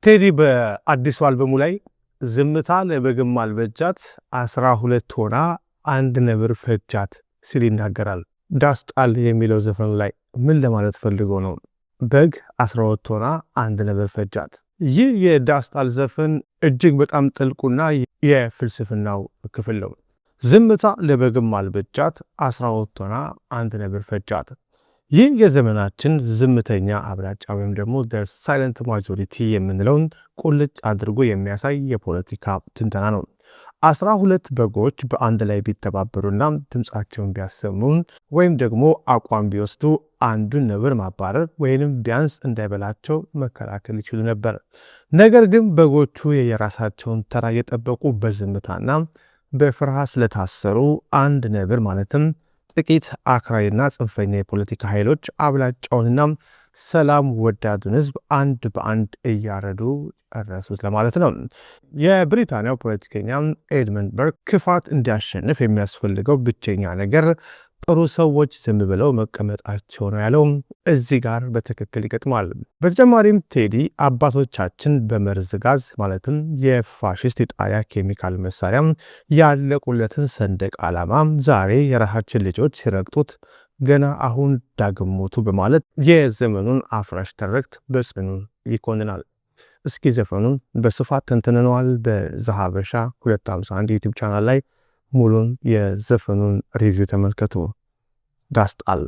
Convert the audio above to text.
ቴዲ በአዲሱ አልበሙ ላይ ዝምታ ለበግም አልበጃት 12 ሆና አንድ ነብር ፈጃት ሲል ይናገራል። ዳስጣል የሚለው ዘፈኑ ላይ ምን ለማለት ፈልጎ ነው? በግ 12 ሆና አንድ ነብር ፈጃት። ይህ የዳስጣል ዘፈን እጅግ በጣም ጥልቁና የፍልስፍናው ክፍል ነው። ዝምታ ለበግም አልበጃት 12 ሆና አንድ ነብር ፈጃት። ይህ የዘመናችን ዝምተኛ አብላጫ ወይም ደግሞ ሳይለንት ማጆሪቲ የምንለውን ቁልጭ አድርጎ የሚያሳይ የፖለቲካ ትንተና ነው። 12 በጎች በአንድ ላይ ቢተባበሩና ድምፃቸውን ቢያሰሙ ወይም ደግሞ አቋም ቢወስዱ አንዱን ነብር ማባረር ወይንም ቢያንስ እንዳይበላቸው መከላከል ይችሉ ነበር። ነገር ግን በጎቹ የራሳቸውን ተራ የጠበቁ በዝምታና በፍርሃት ስለታሰሩ አንድ ነብር ማለትም ጥቂት አክራሪና ጽንፈኛ የፖለቲካ ኃይሎች አብላጫውንና ሰላም ወዳዱን ህዝብ አንድ በአንድ እያረዱ ጨረሱት ለማለት ነው። የብሪታንያው ፖለቲከኛ ኤድመንድ በርክ ክፋት እንዲያሸንፍ የሚያስፈልገው ብቸኛ ነገር ጥሩ ሰዎች ዝም ብለው መቀመጣቸው ነው ያለው እዚህ ጋር በትክክል ይገጥማል። በተጨማሪም ቴዲ አባቶቻችን በመርዝ ጋዝ ማለትም የፋሽስት ኢጣሊያ ኬሚካል መሳሪያ ያለቁለትን ሰንደቅ ዓላማ ዛሬ የራሳችን ልጆች ሲረግጡት ገና አሁን ዳግም ሞቱ በማለት የዘመኑን አፍራሽ ትርክት በጽኑ ይኮንናል። እስኪ ዘፈኑን በስፋት ተንትነነዋል። በዛሀበሻ 251 ዩቲዩብ ቻናል ላይ ሙሉን የዘፈኑን ሪቪው ተመልከቱ። ዳስጣል